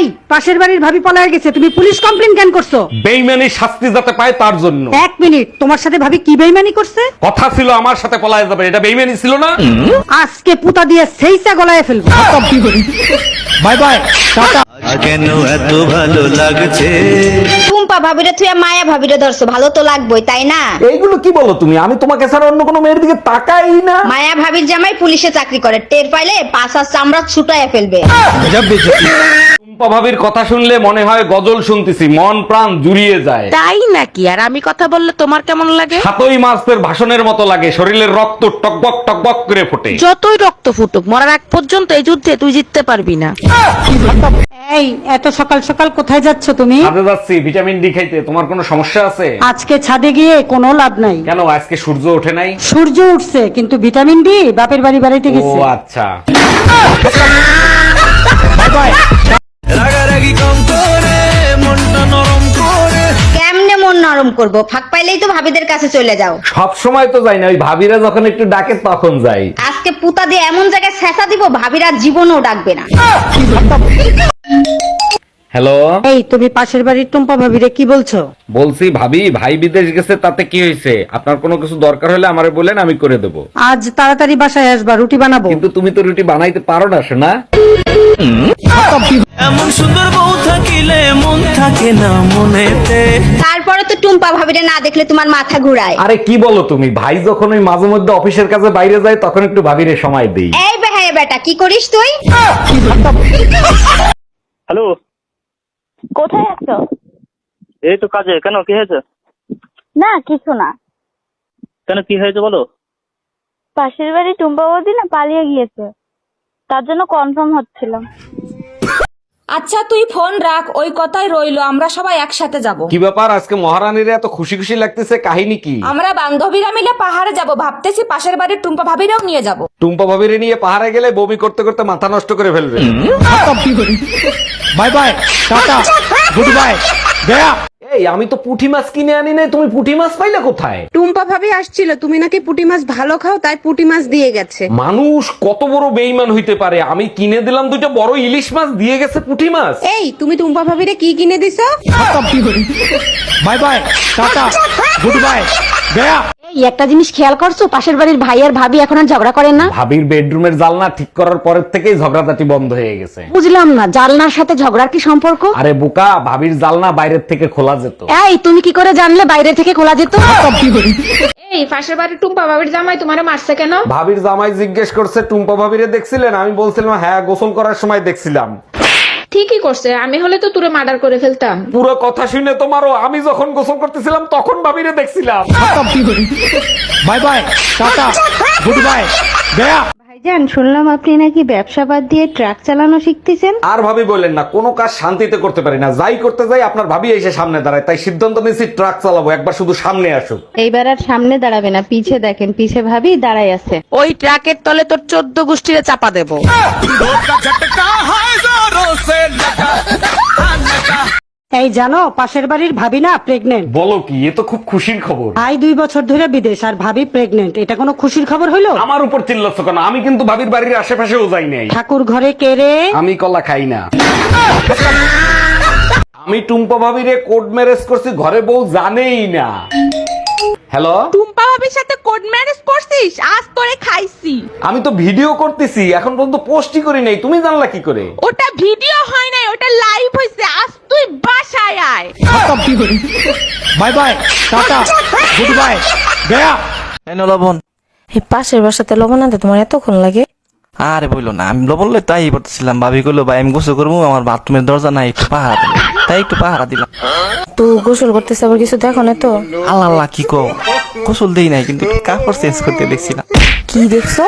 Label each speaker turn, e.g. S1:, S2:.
S1: এই পাশের বাড়ির ভাবি পলায় গেছে, তুমি পুলিশ কমপ্লেইন কেন করছো?
S2: বেইমানি শাস্তি যাতে পায় তার জন্য।
S1: এক মিনিট, তোমার সাথে ভাবি কি বেইমানি করছে?
S2: কথা ছিল আমার সাথে পলায় যাবে, এটা বেইমানি ছিল না?
S1: আজকে পুতা দিয়ে সেইটা গলায় ফেলবো।
S2: Bye bye, tata.
S3: কেন এত ভালো লাগছে?
S4: টুম্পা ভাবিরে তুই মায়া ভাবিরে ধরছো, ভালো তো লাগবেই তাই না?
S2: এইগুলো কি বলো তুমি? আমি তোমাকে ছাড়া অন্য কোনো মেয়ের দিকে তাকাই না।
S4: মায়া ভাবির জামাই পুলিশে চাকরি করে, টের পাইলে পাশার চামড়া ছুটায় ফেলবে।
S2: টুম্পা ভাবির কথা শুনলে মনে হয় গজল শুনতেছি, মন প্রাণ জুড়িয়ে যায়।
S5: তাই নাকি? আর আমি কথা বললে তোমার কেমন লাগে?
S2: সাতই মাসের ভাষণের মতো লাগে, শরীরের রক্ত টকবক টকবক করে ফোটে।
S5: যতই রক্ত ফুটুক, মরার আগ পর্যন্ত এই যুদ্ধে তুই জিততে পারবি না।
S1: এই এত সকাল সকাল কোথায় যাচ্ছ তুমি?
S2: ছাদে যাচ্ছি ভিটামিন ডি খাইতে। তোমার কোনো সমস্যা আছে?
S1: আজকে ছাদে গিয়ে কোনো লাভ নাই।
S2: কেন, আজকে সূর্য ওঠে নাই?
S1: সূর্য উঠছে, কিন্তু ভিটামিন ডি বাপের বাড়ি বাড়িতে
S2: ও
S1: গেছে।
S2: আচ্ছা।
S3: রাগারাগি কম করে মনটা নরম করে।
S4: কেমনে মন নরম করব? ফাঁক পাইলেই তো ভাবিদের কাছে চলে যাও।
S2: সব সময় তো যাই না, ওই ভাবিরা যখন একটু ডাকে তখন যাই।
S4: আজকে পুতা দিয়ে এমন জায়গায় ছেঁচা দিব, ভাবিরা জীবনও ডাকবে না।
S2: হ্যালো,
S1: এই তুমি পাশের বাড়ির টুম্পা ভাবিরে কি বলছো?
S2: বলছি ভাবি, ভাই বিদেশ গেছে, তাতে কি হয়েছে? আপনার কোনো কিছু দরকার হলে আমারে বলেন, আমি করে দেবো।
S1: আজ তাড়াতাড়ি বাসায় আসবা, রুটি বানাবো।
S2: কিন্তু তুমি তো রুটি বানাইতে পারো না শোনা।
S3: এমন সুন্দর বউ থাকিলে মন থাকে না মনেতে।
S4: তারপরে তো টুম্পা ভাবিরে না দেখলে তোমার মাথা ঘুরায়।
S2: আরে কি বলো তুমি? ভাই যখন ওই মাঝে মধ্যে অফিসের কাছে বাইরে যায়, তখন একটু ভাবিরে সময় দেই।
S4: এই বেহায়া বেটা, কি করিস তুই?
S6: হ্যালো,
S7: কোথায় আছো?
S6: এই তো কাজে। কেন, কি হয়েছে?
S7: না কিছু না।
S6: কেন, কি হয়েছে বলো?
S7: পাশের বাড়ি টুম্পা বৌদি না পালিয়ে গিয়েছে, তার জন্য কনফার্ম হচ্ছিলাম।
S8: আচ্ছা তুই ফোন রাখ, ওই কথাই রইলো, আমরা সবাই একসাথে যাব।
S2: কি ব্যাপার, আজকে মহারানীর এত খুশি খুশি লাগতেছে, কাহিনী কি?
S8: আমরা বান্ধবীরা মিলে পাহাড়ে যাব, ভাবতেছি পাশের বাড়ির টুম্পা ভাবিরাও নিয়ে যাব।
S2: টুম্পা ভাবিরে নিয়ে পাহাড়ে গেলে বমি করতে করতে মাথা নষ্ট করে ফেলবে। Bye bye, tata, good bye, Gaya. এই আমি তো পুঁটি মাছ কিনে আনি নাই, তুমি পুঁটি মাছ পাইলে কোথায়?
S5: টুম্পা ভাবি আসছিল, তুমি নাকি পুঁটি মাছ ভালো খাও, তাই পুঁটি মাছ দিয়ে গেছে।
S2: মানুষ কত বড় বেইমান হইতে পারে! আমি কিনে দিলাম দুইটা বড় ইলিশ মাছ, দিয়ে গেছে পুঁটি মাছ।
S5: এই তুমি টুম্পা ভাবিরে কি কিনে দিছো?
S2: Bye bye, tata, good bye, Gaya.
S4: এই একটা জিনিস খেয়াল করছো, পাশের বাড়ির ভাই আর ভাবি এখন আর ঝগড়া করেন না?
S2: ভাবির বেডরুমের জানলা ঠিক করার পরের থেকেই ঝগড়াঝাটি বন্ধ হয়ে গেছে।
S4: বুঝলাম না, জানলার সাথে ঝগড়ার কি সম্পর্ক?
S2: আরে বোকা, ভাবির জানলা বাইরের থেকে খোলা যেত।
S4: এই তুমি কি করে জানলে বাইরে থেকে খোলা যেত?
S8: এই পাশের বাড়ির টুম্পা ভাবির জামাই তোমারে মারছে কেন?
S2: ভাবির জামাই জিজ্ঞেস করছে, টুম্পা ভাবিরে দেখছিলেন? আমি বলছিলাম হ্যাঁ, গোসল করার সময় দেখছিলাম।
S8: ঠিকই করছে, আমি হলে তো তোরে মার্ডার করে ফেলতাম।
S2: পুরো কথা শুনে তোমারও, আমি যখন গোসল করতেছিলাম তখন ভাবিরে দেখছিলাম। Bye bye, tata, good bye, Gaya.
S7: ভাইজান, শুনলাম আপনি নাকি ব্যবসা বাদ দিয়ে ট্রাক চালানো শিখতেছেন।
S2: আর ভাবি বলেন না, কোনো কাজ শান্তিতে করতে পারি না, যাই করতে যাই আপনার ভাবি এসে সামনে দাঁড়ায়, তাই সিদ্ধান্ত নিয়েছি ট্রাক চালাবো, একবার শুধু সামনে আসুক।
S7: এইবার আর সামনে দাঁড়াবে না, পিছে দেখেন, পিছে ভাবি দাঁড়াই আছে।
S5: ওই ট্রাকের তলে তোর 14 গোষ্ঠীরে চাপা দেবো।
S1: এই জানো, পাশের বাড়ির ভাবি না প্রেগনেন্ট।
S2: বলো কি, এ তো খুব খুশির খবর।
S1: ভাই 2 বছর ধরে বিদেশ, আর ভাবি প্রেগনেন্ট, এটা কোনো খুশির খবর হইলো?
S2: আমার উপর চিল্লাচ্ছ কেন? আমি কিন্তু ভাবির বাড়ির আশেপাশেও যাই নাই।
S1: ঠাকুর ঘরে কে রে?
S2: আমি কলা খাই না। আমি টুম্পা ভাবিরে কোড ম্যারেজ করছি, ঘরে বউ জানেই না। হ্যালো,
S5: টুম্পা ভাবির সাথে কোড ম্যারেজ করছিস? আজ তোরে খাইছি।
S2: আমি তো ভিডিও করতেছি, এখন পর্যন্ত পোস্টই করি নাই, তুমি জানলা কি করে?
S5: ওটা ভিডিও হয় নাই, ওটা লাইভ হইছে। আজ তুই বাসায় আয়।
S2: Bye bye, tata, good bye, Gaya.
S3: এনো লবণ।
S9: এই পাশের বাসাতে লবণ আনতে তোমার এতক্ষণ লাগে?
S3: আরে বললো না, আমি লবণ লই তাই বলতেছিলাম। ভাবি কইলো ভাই আমি গোসল করবো, আমার বাথরুমের দরজা নাই, একটু পাহারা দিলাম। তাই একটু পাহারা দিলাম।
S9: তো গোসল করতেছে, আবার কিছু দেখো না তো?
S3: আল্লাহ আল্লাহ, কি কও? গোসল দেই নাই, কিন্তু একটু কাপড় চেঞ্জ করতে দেখছিলাম।
S9: কি দেখছো?